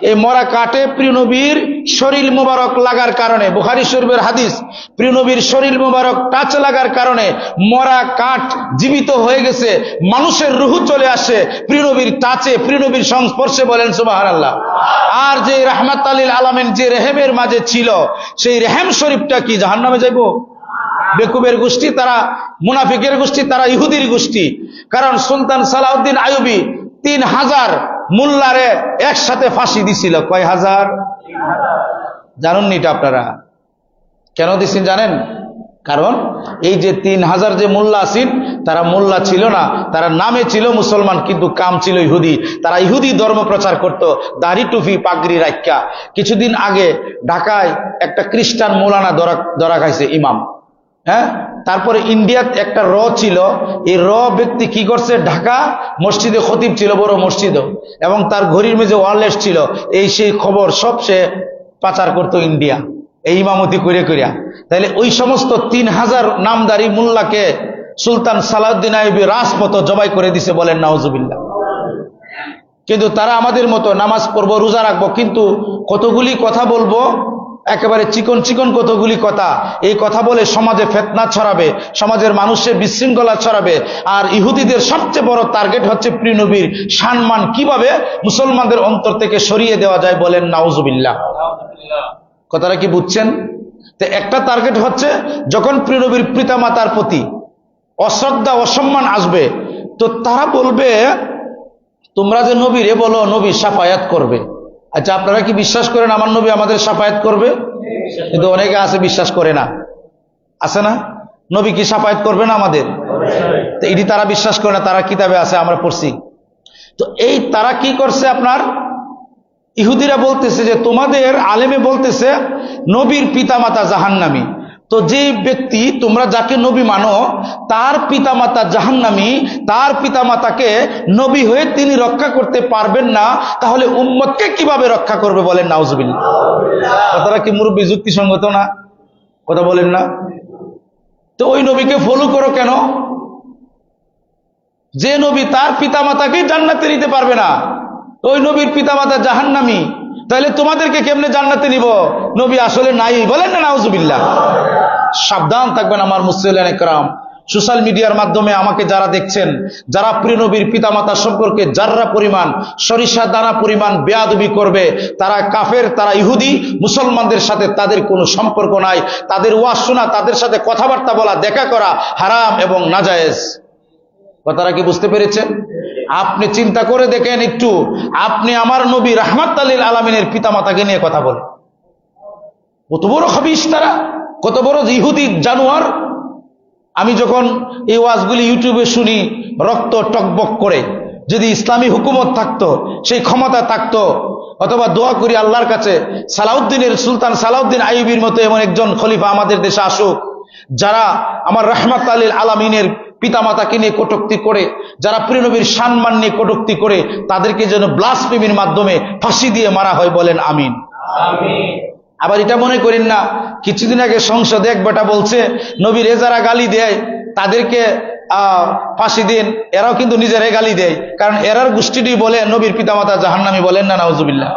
এই মরা কাঠে প্রিয় নবীর শরীর মুবারক লাগার কারণে, বুখারী শরীফের হাদিস, প্রিয় নবীর শরীর মুবারক টাচ লাগার কারণে মরা কাঠ জীবিত হয়ে গেছে, মানুষের রুহু চলে আসে প্রিয় নবীর টাচে, প্রিয় নবীর সংস্পর্শে, বলেন সুবহানাল্লাহ। আর যে রাহমাতুল লিল আলামিন যে রেহেমের মাঝে ছিল, সেই রেহেম শরীফটা কি জাহান্নামে যাইব? বেকুবের গোষ্ঠী তারা, মুনাফিকের গোষ্ঠী তারা, ইহুদির গোষ্ঠী। কারণ সুলতান সালাউদ্দিন আইয়ুবী 3000 মোল্লারে একসাথে ফাঁসি দিছিল। কয় হাজার? জানেন নি এটা আপনারা? কেন দিছেন জানেন? কারণ এই যে 3000 যে মোল্লা আছেন, তারা মোল্লা ছিল না, তারা নামে ছিল মুসলমান কিন্তু কাম ছিল ইহুদি। তারা ইহুদি ধর্ম প্রচার করত, দাড়ি টুপি পাগড়ি রাখা। কিছুদিন আগে ঢাকায় একটা খ্রিস্টান মৌলানা ধরা খাইছে, ইমাম। হ্যাঁ, তারপরে ইন্ডিয়াত একটা ছিল, এই ব্যক্তি কি করছে, ঢাকা মসজিদে খতিব ছিল, বড় মসজিদ, এবং তার ঘড়ির মেঝে ওয়ারলেস ছিল। এই সেই খবর সব সে পাচার করতো ইন্ডিয়া, এই ইমামতি করে করিয়া। তাইলে ওই সমস্ত 3000 নামদারি মোল্লাকে সুলতান সালাউদ্দিন আইয়ুবী রাজপথ জবাই করে দিছে, বলেন নাউজুবিল্লাহ। কিন্তু তারা আমাদের মতো নামাজ পড়বো, রোজা রাখবো, কিন্তু কতগুলি কথা বলবো, একেবারে চিকন চিকন কতগুলি কথা, এই কথা বলে সমাজে ফিতনা ছড়াবে, সমাজের মানুষের বিশৃঙ্খলা ছড়াবে। আর ইহুদিদের সবচেয়ে বড় টার্গেট হচ্ছে প্রিয় নবীর সম্মান কিভাবে মুসলমানদের অন্তর থেকে সরিয়ে দেওয়া যায়, বলেন নাউজুবিল্লাহ। কথাটা কি বুঝছেন? তো একটা টার্গেট হচ্ছে যখন প্রিয় নবীর পিতামাতার প্রতি অশ্রদ্ধা অসম্মান আসবে, তো তারা বলবে তোমরা যে নবীরে বলো নবী শাফায়াত করবে। আচ্ছা, আপনারা কি বিশ্বাস করেন আমার নবী আমাদের শাফায়াত করবে? কিন্তু অনেকে আছে বিশ্বাস করে না, আছে না? নবী কি শাফায়াত করবে না আমাদের? তো এটি তারা বিশ্বাস করে না, তারা কিতাবে আছে, আমরা পড়ছি। তো এই তারা কি করছে, আপনার ইহুদিরা বলতেছে যে তোমাদের আলেমে বলতেছে নবীর পিতামাতা জাহান্নামী। তো যে ব্যক্তি তোমরা যাকে নবী মানো তার পিতামাতা জাহান্নামী, তার পিতামাতাকে নবী হয়ে তিনি রক্ষা করতে পারবেন না, তাহলে উম্মতকে কিভাবে রক্ষা করবে, বলেন নাউজুবিল্লাহ। কথাটা কি মুরব্বী যুক্তিসঙ্গত না? কথা বলেন না? তো ওই নবীকে ফলো করো কেন? যে নবী তার পিতামাতাকে জান্নাতে নিতে পারবে না, ওই নবীর পিতামাতা জাহান্নামী, তাহলে তোমাদেরকে কেমনে জান্নাতে নিব? নবী আসলে নাই, বলেন না নাউজুবিল্লাহ। সাবধান থাকবেন আমার মুসলিম একরাম। সোশ্যাল মিডিয়ার মাধ্যমে আমাকে যারা দেখছেন, যারা প্রিয় নবীর পিতামাতা সম্পর্কে যাররা পরিমাণ, সরিষা দানা পরিমাণ বেয়াদবি করবে, তারা কাফের, তারা ইহুদি। মুসলমানদের সাথে তাদের কোনো সম্পর্ক নাই। তাদের ওয়াজ শোনা, তাদের সাথে কথাবার্তা বলা, দেখা করা হারাম এবং নাজায়েজ। কথাটা কি বুঝতে পেরেছেন? আপনি চিন্তা করে দেখেন একটু, আপনি আমার নবী রাহমাতুল লিল আলামিনের পিতামাতাকে নিয়ে কথা বলেন, কত বড় খবিশ তারা, কত বড় ইহুদি জানোয়ার। আমি যখন এই ওয়াজগুলি ইউটিউবে শুনি, রক্ত টকবক করে। যদি ইসলামী হুকুমত থাকতো, সেই ক্ষমতা থাকতো, অথবা দোয়া করি আল্লাহর কাছে সুলতান সালাউদ্দিন আইয়ুবীর মতো এমন একজন খলিফা আমাদের দেশে আসুক, যারা আমার রাহমাতুল লিল আলামিনের পিতামাতাকে নিয়ে কটূক্তি করে, যারা প্রিয় নবীর সম্মান নিয়ে কটূক্তি করে, তাদেরকে যেন ব্লাসফেমির মাধ্যমে ফাঁসি দিয়ে মারা হয়, বলেন আমিন। আবার এটা মনে করেন না, কিছুদিন আগে সংসদে এক বেটা বলছে নবীর যারা গালি দেয় তাদেরকে ফাঁসি দিন। এরাও কিন্তু নিজেরাই গালি দেয়, কারণ এরার গোষ্ঠীটি বলে নবীর পিতামাতা জাহান্নামী, বলেন না নাউজুবিল্লাহ।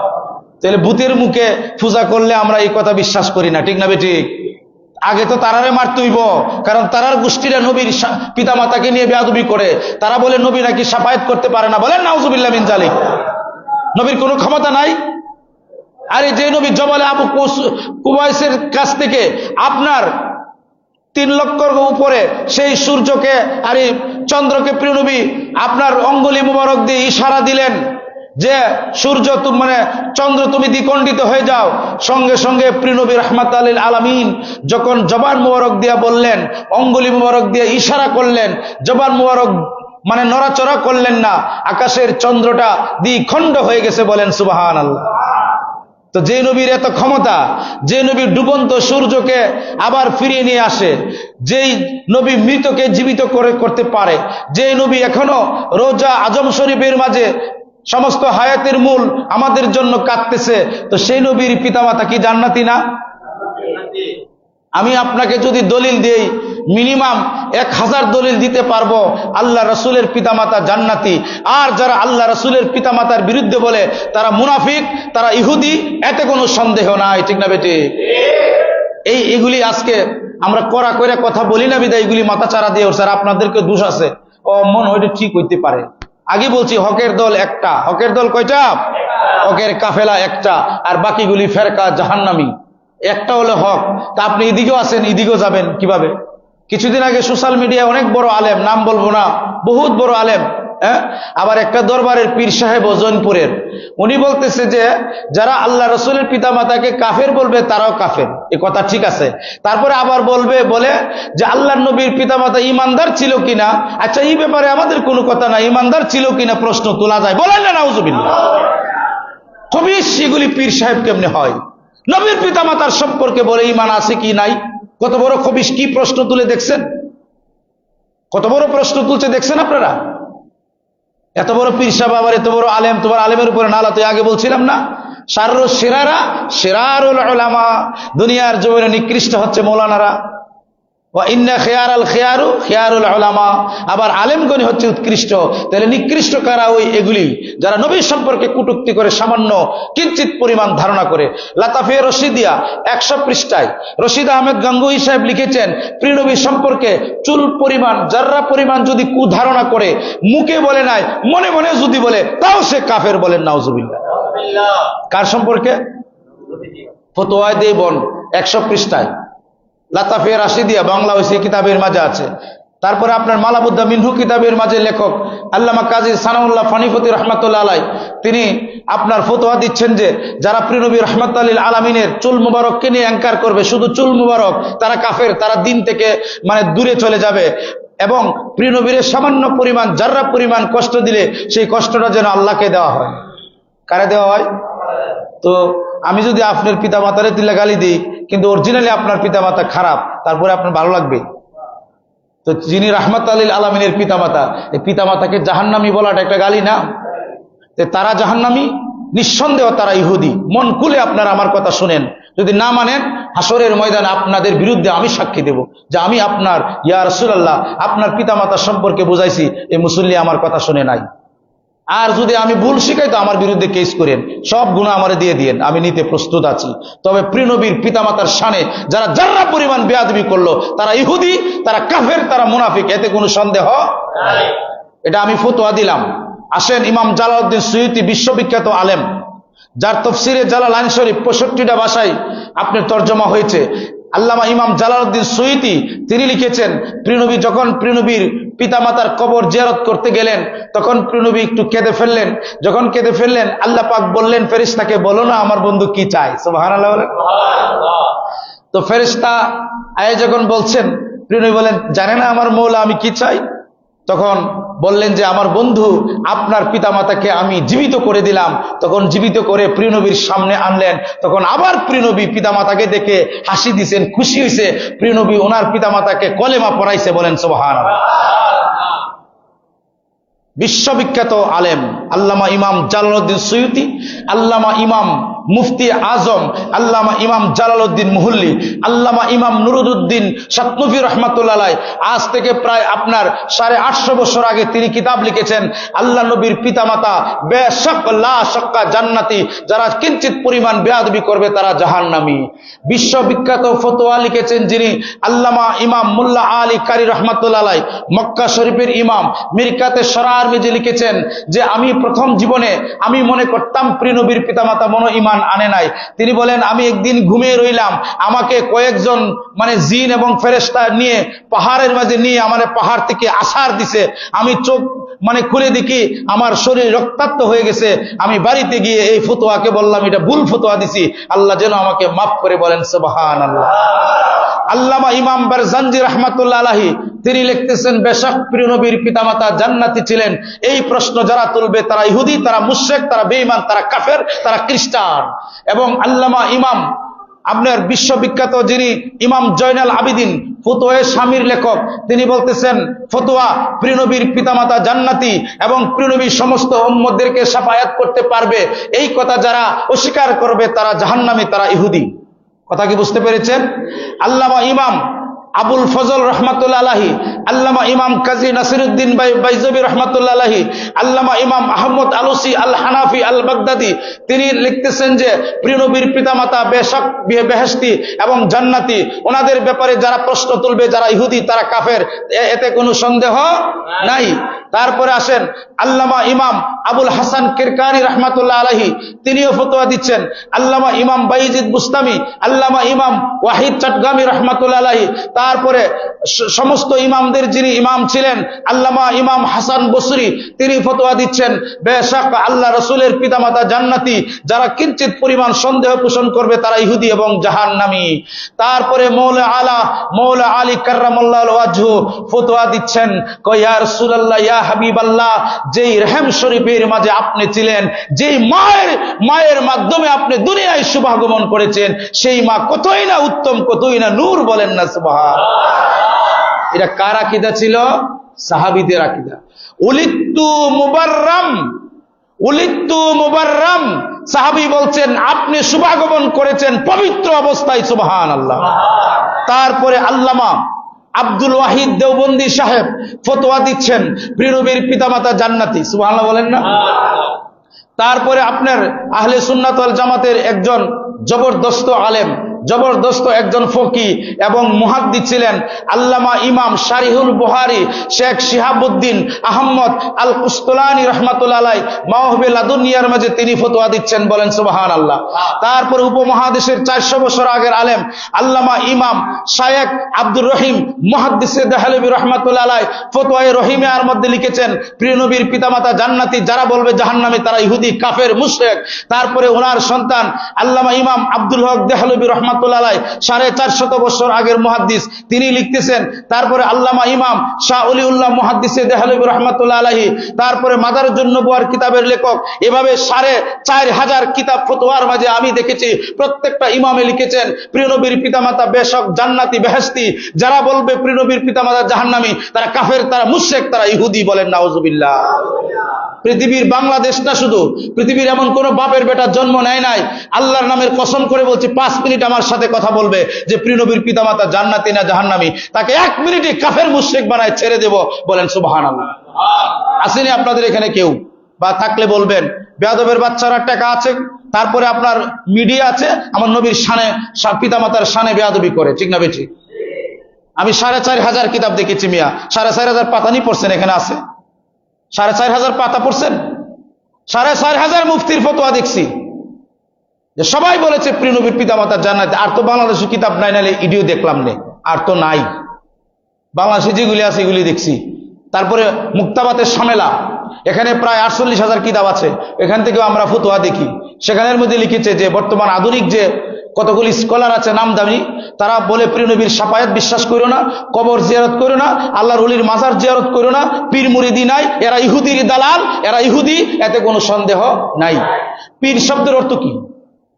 তাহলে ভূতের মুখে পূজা করলে আমরা এই কথা বিশ্বাস করি না, ঠিক না বেঠিক? আগে তো তারারে মারতে হইব, কারণ তারার গোষ্ঠীরা নবীর পিতামাতাকে নিয়ে বেয়াদবি করে। তারা বলে নবী নাকি শাফায়াত করতে পারে না, বলেন নাউজুবিল্লাহ মিন জালিক। নবীর কোনো ক্ষমতা নাই। আরে যে নবী জবালে আবু কুবাইসের কাছ থেকে আপনার 3 লক্ষর উপরে সেই সূর্যকে আর চন্দ্রকে প্রিয় নবী আপনার অঙ্গুলি মুবারক দিয়ে ইশারা দিলেন যে সূর্য মানে চন্দ্র তুমি দ্বিখণ্ডিত হয়ে যাও, সঙ্গে সঙ্গে প্রিয় নবী রাহমাতুল লিল আলামিন যখন জবান মুবারক দিয়ে বললেন, অঙ্গুলি মুবারক দিয়ে ইশারা করলেন, জবান মুবারক মানে নড়াচড়া করলেন না, আকাশের চন্দ্রটা দ্বিখণ্ড হয়ে গেছে, বলেন সুবহানাল্লাহ। তো যে নবীর এত ক্ষমতা, যে নবীর ডুবন্ত সূর্যকে আবার ফিরিয়ে নিয়ে আসে, যেই নবী মৃতকে জীবিত করতে পারে, যে নবী এখনো রোজা আজম শরীফের মাঝে সমস্ত হায়াতের মূল আমাদের জন্য কাঁদতেছে, তো সেই নবীর পিতামাতা কি জান্নাতি না? আমি আপনাকে যদি দলিল দেই, মিনিমাম 1000 দলিল দিতে পারবো আল্লাহ রসুলের পিতামাতা জান্নাতি। আর যারা আল্লাহ রসুলের পিতামাতার বিরুদ্ধে বলে তারা মুনাফিক, তারা ইহুদি, এতে কোনো সন্দেহ নাই, ঠিক না বেটি? এগুলি আজকে আমরা কড়া করে কথা বলি না বিদায় এগুলি মাথা চারা দিয়ে ওর, স্যার আপনাদেরকে দোষ আছে, ও মন হয়তো ঠিক হইতে পারে। আগে বলছি হকের দল একটা। হকের দল কয়টা? হকের কাফেলা একটা, আর বাকিগুলি ফেরকা জাহান্নামী। একটা হলো হক। তা আপনি এদিকেও আছেন, এদিকেও যাবেন কিভাবে? কিছুদিন আগে সোশ্যাল মিডিয়ায় অনেক বড় আলেম, নাম বলবো না, বহুত বড় আলেম, আবার একটা দরবারের পীর সাহেব জৈনপুরের, উনি বলতেছে যে যারা আল্লাহ রসুলের পিতামাতাকে কাফের বলবে তারাও কাফের। এ কথা ঠিক আছে। তারপরে আবার বলে যে আল্লাহ নবীর পিতামাতা ইমানদার ছিল কিনা, আচ্ছা এই ব্যাপারে আমাদের কোনো কথা না, ইমানদার ছিল কিনা প্রশ্ন তোলা যায়, বলেন না নাউজুবিল্লাহ। খবিশ সেগুলি পীর সাহেব কেমনে হয়? নবীর পিতামাতার সম্পর্কে বলে ইমান আছে কি নাই? কত বড় খবিশ, কি প্রশ্ন তুলে দেখছেন? কত বড় প্রশ্ন তুলছে দেখছেন আপনারা? এত বড় পীর সাহেব আবার এত বড় আলেম, তোমার আলেমের উপরে নালা। তো আগে বলছিলাম না, শাররুশ শিরারা শিরারুল উলামা, দুনিয়ার জমিনে নিকৃষ্ট হচ্ছে মৌলানারা। ওয়া ইন্না খিয়ারাল খিয়ারু খিয়ারুল উলামা, আবার আলেমগণ হচ্ছে উৎকৃষ্ট। তাহলে নিকৃষ্ট কারা? ওই এগুলি যারা নবীর সম্পর্কে কটূক্তি করে, সামান্য কিঞ্চিত পরিমাণ ধারণা করে। লাতাফে রশিদিয়া 100 পৃষ্ঠায় রশিদ আহমেদ গাঙ্গুহি সাহেব লিখেছেন, প্রিয় নবীর সম্পর্কে চুল পরিমাণ, জাররা পরিমাণ যদি কুধারণা করে, মুখে বলে নাই, মনে মনে যদি বলে, তাও সে কাফের, বলেন নাউজুবিল্লাহ। কার সম্পর্কে? ফতোয়ায়ে দেওবন্দ 100 পৃষ্ঠায় লাতাফে রাশিদিয়া, বাংলা হয়েছে, কিতাবের মাঝে আছে। তারপরে আপনার মালাবুদ্দা মিনহু কিতাবের মাঝে লেখক আল্লামা কাজী সানাউল্লাহ ফানিফতি রহমাতুল্লাহ আলাই, তিনি আপনার ফতোয়া দিচ্ছেন যে যারা প্রিয় নবী রাহমাতুল লিল আলামিনের চুল মুবারককে নিয়ে অ্যাঙ্কার করবে, শুধু চুল মুবারক, তারা কাফের, তারা দিন থেকে মানে দূরে চলে যাবে। এবং প্রিয় নবীর সামান্য পরিমাণ, জাররা পরিমাণ কষ্ট দিলে সেই কষ্টটা যেন আল্লাহকে দেওয়া হয়। কারে দেওয়া হয়? তো আমি যদি আপনার পিতামাতারে তিলা গালি দিই, কিন্তু অরিজিনালি আপনার পিতামাতা খারাপ, তারপরে আপনার ভালো লাগবে? তো যিনি রাহমাতুল লিল আলামিনের পিতামাতা, এই পিতামাতাকে জাহান্নামী বলাটা একটা গালি না? তারা জাহান্নামী, নিঃসন্দেহ তারা ইহুদি। মন খুলে আপনারা আমার কথা শুনেন। যদি না মানেন, হাসরের ময়দানে আপনাদের বিরুদ্ধে আমি সাক্ষী দেব যে আমি আপনার ইয়া রাসূলুল্লাহ আপনার পিতামাতা সম্পর্কে বুঝাইছি, এই মুসল্লি আমার কথা শুনে নাই। আর যদি আমি ভুল শিখাই তো আমার বিরুদ্ধে কেস করেন, সব গুনাহ আমারে দিয়ে দিয়েন, আমি নিতে প্রস্তুত আছি। তবে প্রিয় নবীর পিতামাতার শানে যারা জাররা পরিমাণ বেয়াদবি করলো, তারা ইহুদি, তারা কাফের, তারা মুনাফিক, এতে কোনো সন্দেহ নাই। এটা আমি ফতোয়া দিলাম। আসেন, ইমাম জালালউদ্দিন সুয়ুতি বিশ্ববিখ্যাত আলেম, যার তফসিরে জালালাইন শরীফ 65টা ভাষায় আপনার তর্জমা হয়েছে। আল্লামা ইমাম জালালউদ্দিন সুয়ুতি তিনি লিখেছেন, প্রিয়নবী যখন প্রিয়নবীর পিতামাতার কবর জিয়ারত করতে গেলেন, তখন প্রিয়নবী একটু কেঁদে ফেললেন। যখন কেঁদে ফেললেন, আল্লাহ পাক বললেন ফেরেশতাকে, বলো না আমার বন্ধু কি চায়। সুবহানাল্লাহ বলেন। তো ফেরেশতা আয়ে যখন বলছেন, প্রিয়নবী বলেন, জানে না আমার মওলা আমি কি চাই? তখন বললেন যে আমার বন্ধু আপনার পিতামাতাকে আমি জীবিত করে দিলাম। তখন জীবিত করে প্রিয়নবীর সামনে আনলেন। তখন আবার প্রিয়নবী পিতামাতাকে দেখে হাসি দিয়েছেন, খুশি হয়েছে। প্রিয়নবী ওনার পিতামাতাকে কলেমা পড়াইছে, বলেন সুবহানাল্লাহ। বিশ্ববিখ্যাত আলেম আল্লামা ইমাম জালালউদ্দিন সুয়ুতি, আল্লামা ইমাম মুফতি আজম আল্লামা ইমাম জালালউদ্দিন মুহুল্লি, আল্লামা ইমাম নুরুদ্দিন শাতনভী রহমাতুল্লাহ আলাইহি আজ থেকে প্রায় আপনার 850 বছর আগে তিনি কিতাব লিখেছেন, আল্লাহ নবীর পিতামাতা বেশক লা শাক্কা জান্নাতি, যারা কিঞ্চিত পরিমাণ বেয়াদবি করবে তারা জাহান্নামী। বিশ্ববিখ্যাত ফতোয়া লিখেছেন যিনি আল্লামা ইমাম মোল্লা আলী কারি রহমাতুল্লাহ আলাইহি, মক্কা শরীফের ইমাম, মিরকাতে সরার মিজে লিখেছেন যে আমি প্রথম জীবনে আমি মনে করতাম প্রিয় নবীর পিতামাতা মনো ঈমান আনে নাই। তিনি বলেন আমি একদিন ঘুমিয়ে রইলাম, আমাকে কয়েকজন জিন এবং ফেরেশতা নিয়ে পাহাড়ের মাঝে নিয়ে আমার পাহাড় থেকে আছাড় দিছে, আমি চোখ খুলে দেখি আমার শরীর রক্তাক্ত হয়ে গেছে। আমি বাড়িতে গিয়ে এই ফতোয়াকে বললাম এটা ভুল ফতোয়া দিছি, আল্লাহ যেন আমাকে মাফ করে, বলেন সুবহানাল্লাহ। আল্লামা ইমাম বারজানজি রাহমাতুল্লাহ আলাইহি তিনি লিখতেছেন বেশক প্রিয় নবীর পিতামাতা জান্নাতি ছিলেন। এই প্রশ্ন যারা তুলবে তারা ইহুদি, তারা মুশরিক, তারা বেঈমান, তারা কাফের, তারা খ্রিস্টান। এবং আল্লামা ইমাম আপনার বিশ্ববিখ্যাত যিনি ইমাম জয়নাল আবিদিন ফতোয়া স্বামীর লেখক, তিনি বলতেছেন ফতোয়া প্রিয় নবীর পিতামাতা জান্নাতি এবং প্রিয় নবীর সমস্ত উম্মতদেরকে শাফায়াত করতে পারবে, এই কথা যারা অস্বীকার করবে তারা জাহান্নামী, তারা ইহুদি। কথা কি বুঝতে পেরেছেন? আল্লামা ইমাম আবুল ফজল রহমাতুল্লাহ আলাইহি, আল্লামা ইমাম কাজী নাসিরউদ্দিন বাইজবী রহমাতুল্লাহ আলাইহি, আল্লামা ইমাম আহমদ আলুসি আল হানাফি আল বাগদাদি তিনি লিখতেছেন যে প্রিয় নবীর পিতামাতা বেশক বেহেশতি এবং জান্নাতি। ওনাদের ব্যাপারে যারা প্রশ্ন তুলবে যারা ইহুদি তারা কাফের, এতে কোনো সন্দেহ নাই। তারপরে আসেন আল্লামা ইমাম আবুল হাসান কিরকানি রহমাতুল্লাহ আলাইহি তিনিও ফতোয়া দিচ্ছেন, আল্লামা ইমাম বাইজিদ বুস্তামি, আল্লামা ইমাম ওয়াহিদ চটগামি রহমাতুল্লাহ আলাইহি, তারপরে সমস্ত ইমামদের যিনি ইমাম ছিলেন আল্লামা ইমাম হাসান বসরি তিনি ফতোয়া দিচ্ছেন বেশক আল্লাহ রসুলের পিতামাতা জান্নাতি, যারা কিঞ্চিত পরিমাণ সন্দেহ পোষণ করবে তারা ইহুদি এবং জাহান্নামী। তারপরে মৌলা আলী কাররামাল্লাহু ওয়াজহু ফতোয়া দিচ্ছেন, কয় ইয়া রাসূলুল্লাহ ইয়া হাবিবাল্লাহ, যেই রহম শরীফের মাঝে আপনি ছিলেন, যেই মায়ের মাধ্যমে আপনি দুনিয়ায় শুভাগমন করেছেন, সেই মা কতই না উত্তম, কতই না নূর, বলেন না সুবহান। এটা কার আকীদা ছিল? সাহাবীদের আকীদা। উলিদতু মুবাররাম, সাহাবী বলছেন আপনি শুভাগমন করেছেন পবিত্র অবস্থায়, সুবহানাল্লাহ। তারপরে আল্লামা আব্দুল ওয়াহিদ দেওবন্দি সাহেব ফতোয়া দিচ্ছেন প্রিয় নবীর পিতামাতা জান্নাতি, সুবহানাল্লাহ বলেন না। তারপরে আপনার আহলে সুন্নাত ওয়াল জামাতের একজন জবরদস্ত আলেম, জবরদস্ত একজন ফকি এবং মুহাদ্দিস ছিলেন আল্লামা ইমাম শারিহুল বুখারী শেখ শিহাবুদ্দিন আহমদ আল কুস্তুলানি রহমাতুল্লাহ আলাইহি মাওয়াহিবে লাদুনিয়ার মাঝে তিনি ফতোয়া দিচ্ছেন, বলেন সুবহানাল্লাহ। তারপরে উপমহাদেশের 400 বছর আগের আলেম আল্লামা ইমাম শায়েখ আব্দুর রহিম মুহাদ্দিসে দেহলভী রহমাতুল্লাহ আলাইহি ফতোয়ায়ে রহিমিয়ার মধ্যে লিখেছেন প্রিয় নবীর পিতামাতা জান্নাতি, যারা বলবে জাহান্নামী তারা ইহুদি, কাফের, মুশরিক। তারপরে ওনার সন্তান আল্লামা ইমাম আব্দুল হক দেহলভী রহমাতুল্লাহ আলাইহি 450 বছর আগের মুহাদ্দিস তিনি লিখতেছেন। তারপরে আল্লামা ইমাম শাহ ওলিউল্লাহ মুহাদ্দিসে দেহলভী রহমাতুল্লাহ আলাইহি, তারপরে মাদারুজ্জুন নবুয়ার কিতাবের লেখক, এভাবে 4500 কিতাব ফতোয়ার মাঝে আমি দেখেছি প্রত্যেকটা ইমামে লিখেছেন প্রিয় নবীর পিতামাতা বেশক জান্নাতি, বেহেশতি। যারা বলবে প্রিয় নবীর পিতামাতা জাহান্নামী তারা কাফের, তারা মুশরিক, তারা ইহুদি, বলেন নাউজুবিল্লাহ। পৃথিবীর বাংলাদেশ না, শুধু পৃথিবীর এমন কোন বাপের বেটা জন্ম নেয় নাই, আল্লাহর নামের কসম করে বলছি 5 মিনিট আমার সাথে কথা বলবে যে প্রিয় নবীর পিতামাতা জান্নাতি না জাহান্নামী, তাকে 1 মিনিটে কাফের মুশরিক বানায় ছেড়ে দেব, বলেন সুবহানাল্লাহ। আসেনি আপনাদের এখানে কেউ? বা থাকলে বলবেন। বেয়াদবের বাচ্চারা টাকা আছে, তারপরে আপনার মিডিয়া আছে, আমার নবীর শানে পিতামাতার শানে বেয়াদবি করে, ঠিক না বেঠিক? আমি 4500 কিতাব দেখেছি মিয়া, 4500 পাতা নিয়ে পড়ছেন, এখানে আছে 4500 পাতা পড়ছেন, 4500 মুফতির ফতোয়া দেখছি যে সবাই বলেছে প্রিয় নবীর পিতামাতা জান্নাতে। আর তো বাংলাদেশে কিতাব নাই, নাহলে ইডিও দেখলাম নে, আর তো নাই। বাংলাদেশে যেগুলি আছে এগুলি দেখছি। তারপরে মুক্তাবাতের সামেলা, এখানে প্রায় 48,000 কিতাব আছে, এখান থেকেও আমরা ফতোয়া দেখি। সেখানের মধ্যে লিখেছে যে বর্তমান আধুনিক যে কতগুলি স্কলার আছে নামদামি, তারা বলে প্রিয় নবীর শাফায়াত বিশ্বাস করো না, কবর জিয়ারত করো না, আল্লাহর ওলির মাজার জিয়ারত করো না, পীর মুরিদি নাই, এরা ইহুদির দালাল, এরা ইহুদি, এতে কোনো সন্দেহ নাই। পীর শব্দের অর্থ কি?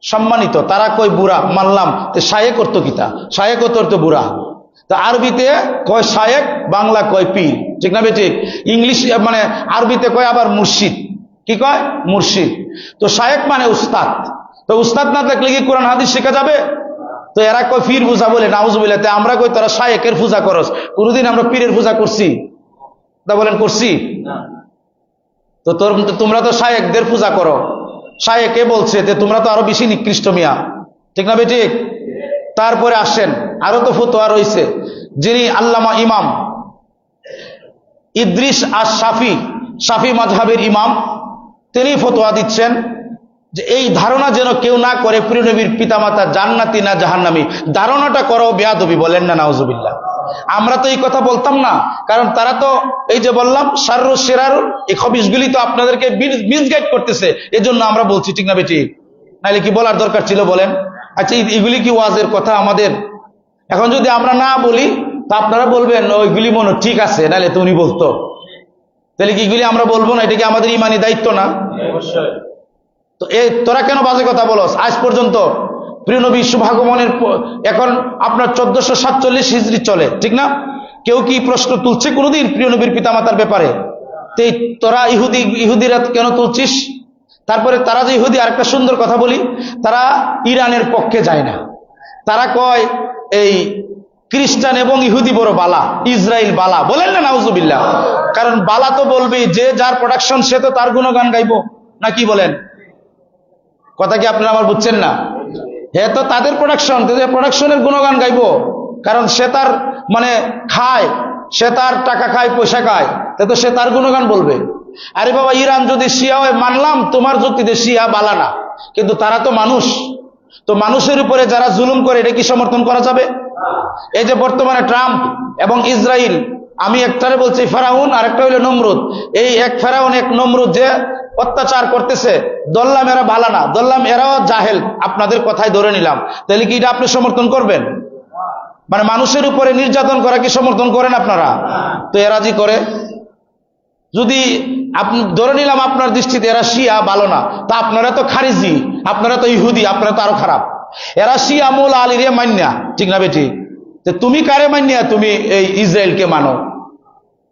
সম্মানিত। তারা কয় বুড়া, মানলাম। তো শায়েক অর্থ কি? তা শায়েক অর্থ বুড়া। তো আরবিতে কয় শায়েক, বাংলা কয় পীর, ঠিক না বেঠিক? ইংলিশ আরবিতে কয় আবার মুর্শিদ। কি কয়? মুর্শিদ। তো শায়েক মানে উস্তাদ, তো উস্তাদ না থাকলে কি কোরআন হাদিস শেখা যাবে? তো এরা কয় পীর পূজা বলে, নাউজুবিল্লাহ। আমরা কই তোরা শায়েকের পূজা করস। কোনদিন আমরা পীরের পূজা করছি? তা বলেন করছি? তো তোমরা তো শায়েকদের পূজা করো। শায়েকে বলছে যে তোমরা তো আরো বেশি নিকৃষ্ট মিয়া, ঠিক না বেঠিক? তারপরে আসেন, আরো তো ফতোয়া রয়েছে। যিনি আল্লামা ইমাম ইদ্রিস আশ শাফি মাযহাবের ইমাম, তিনি ফতোয়া দিচ্ছেন যে এই ধারণা যেন কেউ না করে প্রিয় নবীর পিতামাতা জান্নাতি না জাহান্নামী, ধারণাটা করো বেয়াদবি, বলেন না নাউজুবিল্লাহ? আমরা তো এই কথা বলতাম না, কারণ তারা তো এই যে বললাম শাররু শিরারুন, এই খবিশগুলি তো আপনাদেরকে মিসগাইড করতেছে, এজন্য আমরা বলছি, ঠিক না বেটি? নাইলে কি বলার দরকার ছিল বলেন? আচ্ছা, এগুলি কি ওয়াজের কথা আমাদের? এখন যদি আমরা না বলি তা আপনারা বলবেন ওইগুলি মনে ঠিক আছে, নাইলে তো উনি বলতো। তাহলে কি এগুলি আমরা বলবো না? এটা কি আমাদের ইমানি দায়িত্ব না? অবশ্যই। তো তোরা কেন বাজে কথা বলস? আজ পর্যন্ত প্রিয় নবী শুভাগমনের এখন আপনার 1447 হিজরি চলে, ঠিক না? কেউ কি প্রশ্ন তুলছে কোনোদিন প্রিয় নবীর পিতামাতার ব্যাপারে? তোরা ইহুদিরা কেন তুলছিস? তারপরে তারা যে ইহুদি, আরেকটা সুন্দর কথা বলি, তারা ইরানের পক্ষে যায় না। তারা কয় এই খ্রিস্টান এবং ইহুদি বড় বালা, ইসরায়েল বালা, বলেন না নাউজুবিল্লাহ? কারণ বালা তো বলবি, যে যার প্রোডাকশন সে তো তার গুণগান গাইবো, না কি বলেন? কথা কি আপনারা আমার বুঝছেন না? হ্যাঁ, তো তাদের প্রোডাকশনের গুণগান গাইবো, কারণ সে তার মানে খায়, সে তার টাকা খায়, পয়সা খায়, তো সে তার গুণগান বলবে। আরে বাবা, ইরান যদি শিয়া হয় মানলাম তোমার যুক্তিতে শিয়া বালা না, কিন্তু তারা তো মানুষ। তো মানুষের উপরে যারা জুলুম করে এটা কি সমর্থন করা যাবে? এই যে বর্তমানে ট্রাম্প এবং ইসরায়েল, আমি একটারে বলছি ফেরাউন, আরেকটা হইলো নমরুদ। এই এক ফেরাউন এক নমরুদ যে অত্যাচার করতেছে, ধরলাম এরা ভালো না, ধরলাম এরাও জাহেল, আপনাদের কথাই ধরে নিলাম, তাহলে কি এটা আপনি সমর্থন করবেন? মানে মানুষের উপরে নির্যাতন করা কি সমর্থন করেন আপনারা? তো এরা জি করে। যদি আপনি ধরে নিলাম আপনার দৃষ্টিতে এরা শিয়া ভালো না, তা আপনারা তো খারিজি, আপনারা তো ইহুদি, আপনারা তো আরো খারাপ। এরা শিয়া মৌলা আলী রে মান্যা, ঠিক না বেটি? তুমি কারে মান্যা তুমি এই ইসরায়েলকে মানো?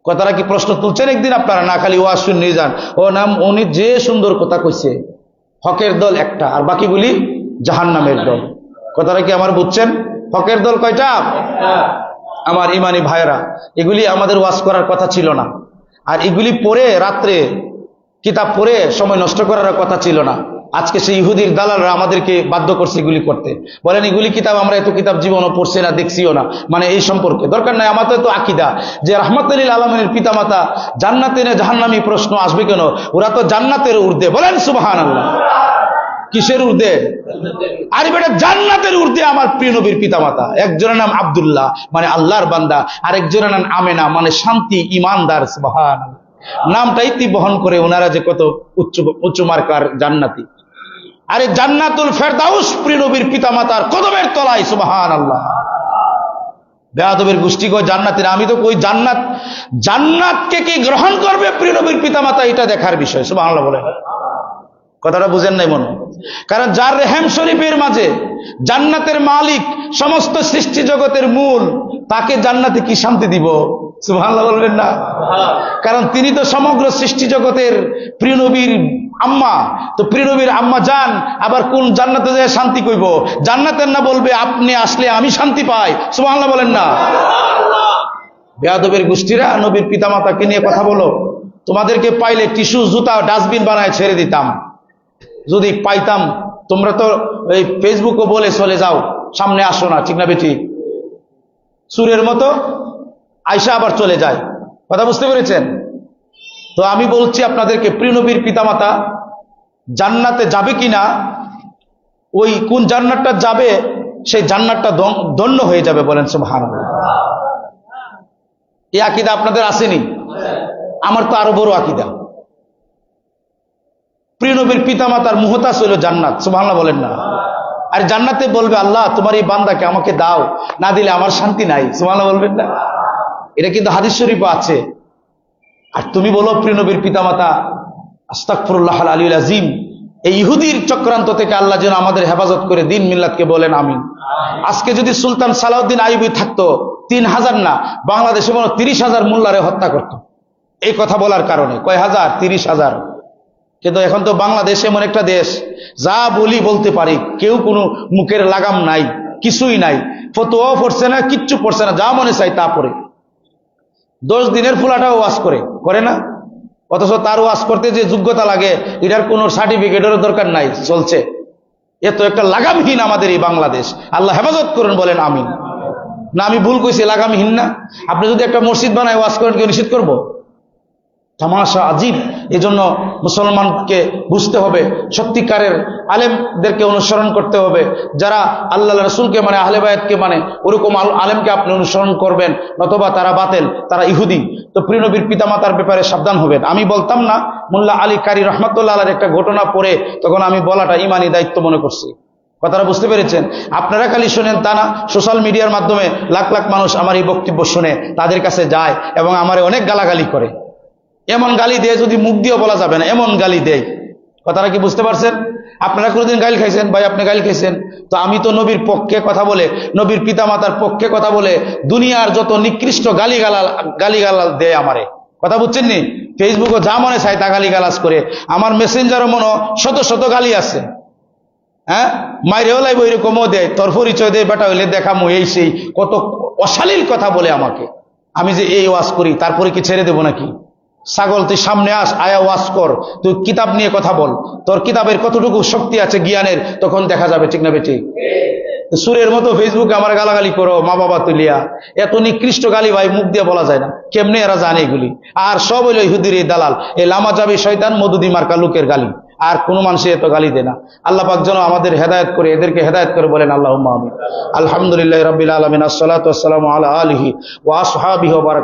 কথাটা কি প্রশ্ন তুলছেন একদিন আপনারা? না খালি ওয়াজ শুনে যান, ও নাম উনি যে সুন্দর কথা কইছে, হকের দল একটা আর বাকিগুলি জাহান্নামের দল। কথাটা কি আমার বুঝছেন? হকের দল কয়টা? আমার ইমানি ভাইরা, এগুলি আমাদের ওয়াজ করার কথা ছিল না, আর এগুলি পড়ে রাত্রে কিতাব পড়ে সময় নষ্ট করার কথা ছিল না। আজকে সেই ইহুদির দালালরা আমাদেরকে বাধ্য করছে এগুলি করতে। বলেন এগুলি কিতাব, আমরা এত কিতাব জীবনও পড়ছি না, দেখছিও না, মানে এই সম্পর্কে দরকার নাই। আমাদের তো আকিদা যে রাহমাতুল লিল আলামিনের পিতামাতা জান্নাতে না জাহান্নামী, প্রশ্ন আসবে কেন? ওরা তো জান্নাতের ঊর্ধ্বে, বলেন সুবহানাল্লাহ। কিসের ঊর্ধ্বে? আরে বেটা, জান্নাতের ঊর্ধ্বে আমার প্রিয় নবীর পিতামাতা। একজনের নাম আব্দুল্লাহ মানে আল্লাহর বান্দা, আরেকজনের নাম আমেনা মানে শান্তি, ইমানদার। সুবহানাল্লাহ। নামটাই বহন করে ওনারা যে কত উচ্চ মার্কার জান্নাতি। আরে জান্নাতুল ফেরদাউস প্রিয় নবীর পিতামাতার কদমের তলায়। সুবহানাল্লাহ। বেয়াদবের গোষ্ঠী কয় জান্নাতের, আমি তো কই জান্নাতকে কি গ্রহণ করবে প্রিয় নবীর পিতামাতা, এটা দেখার বিষয়। সুবহানাল্লাহ বলে। কথাটা বুঝেন নাই মনে? কারণ যার রেহেম শরীফের মাঝে জান্নাতের মালিক, সমস্ত সৃষ্টি জগতের মূল, তাকে জান্নাতে কি শান্তি দিব? সুবহানাল্লাহ বলবেন না? কারণ তিনি তো সমগ্র সৃষ্টি জগতের প্রিয় নবীর আম্মা। তো প্রিয় নবীর আম্মা জান আবার কোন জান্নাতে যায় শান্তি কইব? জান্নাতের না বলবে আপনি আসলে আমি শান্তি পাই। সুবহানাল্লাহ বলেন না? বেয়াদবের গোষ্ঠীরা নবীর পিতামাতাকে নিয়ে কথা বলো, তোমাদেরকে পাইলে টিস্যু, জুতা, ডাস্টবিন বানায় ছেড়ে দিতাম যদি পাইতাম। তোমরা তো এই ফেসবুকও বলে চলে যাও, সামনে আসো না, ঠিক না বেটি? সুরের মতো আয়সা আবার চলে যায়। কথা বুঝতে পেরেছেন? তো আমি বলছি আপনাদেরকে, প্রিয় নবীর পিতামাতা জান্নাতে যাবে কিনা, ওই কোন জান্নাতটা যাবে সেই জান্নাতটা ধন্য হয়ে যাবে, বলেন সুবহানাল্লাহ। এই আকীদা আপনাদের আসেনি? আমার তো আরো বড় আকীদা। প্রিয় নবীর পিতামাতার মুহতাজ হইল জান্নাত। সুবহানাল্লাহ বলেন না? আর জান্নাতে বলবে আল্লাহ তোমার এই বান্দাকে আমাকে দাও, না দিলে আমার শান্তি নাই। সুবহানাল্লাহ বলবেন না? এটা কিন্তু হাদিস শরীফে আছে। আর তুমি বলো প্রিয় নবীর পিতামাতা, আস্তাগফিরুল্লাহ আল আলিয়্যুল আযীম, এই ইহুদির চক্রান্ত থেকে আল্লাহ যেন আমাদের হেফাজত করে দিন মিল্লাতকে, বলেন আমিন। আজকে যদি সুলতান সালাউদ্দিন আইয়ুবী থাকতো, 3000 না, বাংলাদেশে মনে 30,000 মোল্লারে হত্যা করত এই কথা বলার কারণে। কয় হাজার? 30,000। কিন্তু এখন তো বাংলাদেশ এমন একটা দেশ, যা বলি বলতে পারি, কেউ কোনো মুখের লাগাম নাই, কিছুই নাই, ফতোয়াও পড়ছে না, কিচ্ছু পড়ছে না, যা মনে চাই তা পড়ে। 10 দিনের ফুলাটাও ওয়াজ করে না, অথচ তার ওয়াজ করতে যে যোগ্যতা লাগে এটার কোনো সার্টিফিকেটেরও দরকার নাই, চলছে। এত একটা লাগামহীন আমাদের এই বাংলাদেশ, আল্লাহ হেফাজত করুন, বলেন আমিন। না আমি ভুল কইছি, লাগামহীন না? আপনি যদি একটা মসজিদ বানায় ওয়াজ করেন, কেউ নিষেধ করবো? তামাশা, আজীব। এজন্য মুসলমানকে বুঝতে হবে, সত্যিকারের আলেমদেরকে অনুসরণ করতে হবে, যারা আল্লাহ রসুলকে মানে, আহলে বায়াতকে মানে, ওরকম আলেমকে আপনি অনুসরণ করবেন, নতবা তারা বাতিল, তারা ইহুদি। তো প্রিয় নবীর পিতামাতার ব্যাপারে সাবধান হবেন। আমি বলতাম না, মোল্লা আলী কারি রহমাতুল্লাহ আলাইহির একটা ঘটনা পড়ে তখন আমি বলাটা ইমানি দায়িত্ব মনে করছি। কথাটা বুঝতে পেরেছেন? আপনারা খালি শোনেন তা না, সোশ্যাল মিডিয়ার মাধ্যমে লাখ লাখ মানুষ আমার এই বক্তব্য শুনে তাদের কাছে যায় এবং আমারে অনেক গালাগালি করে। এমন গালি দেয় যদি মুখ দিয়ে বলা যাবে না, এমন গালি দেয়। কথাটা কি বুঝতে পারছেন? আপনারা কোনোদিন গালি খাইছেন? ভাই আপনি গালি খাইছেন? তো আমি তো নবীর পক্ষে কথা বলে, নবীর পিতামাতার পক্ষে কথা বলে দুনিয়ার যত নিকৃষ্ট গালিগালাল দেয় আমারে। কথা বুঝছেন নি? ফেসবুকে যা মনে চায় তা গালিগালাজ করে, আমার মেসেঞ্জারও মনে শত শত গালি আছে। হ্যাঁ, মাইরেও লাইব এরকমও দেয়, তোর পরিচয় দেয়, বেটা হইলে দেখামো, এই সেই কত অশালীল কথা বলে আমাকে। আমি যে এই ওয়াজ করি, তারপরে কি ছেড়ে দেবো নাকি? ছাগল, তুই সামনে আস, আয়া ওয়াজ কর, তুই কিতাব নিয়ে কথা বল, তোর কিতাবের কতটুকু শক্তি আছে জ্ঞানের, তখন দেখা যাবে, ঠিক না বেটি? সুরের মতো ফেসবুকে আমার গালাগালি করো, মা বাবা তুলিয়া, এত নিকৃষ্ট গালি ভাই মুখ দিয়ে বলা যায় না। কেমনে এরা জানে এগুলি? আর সব হইল ইহুদির এই দালাল, এই লামা যাবি শয়তান মধুদি মার্কা লোকের গালি, আর কোনো মানুষে এত গালি দেয় না। আল্লাহ পাক যেন আমাদের হেদায়েত করে, এদেরকে হেদায়েত করে, বলেন আল্লাহুম্মা আমিন। আলহামদুলিল্লাহি রাব্বিল আলামিন, আসসালাতু ওয়াসসালামু আলা আলিহি ওয়া আসহাবিহি ওয়া বারাকাতুহু।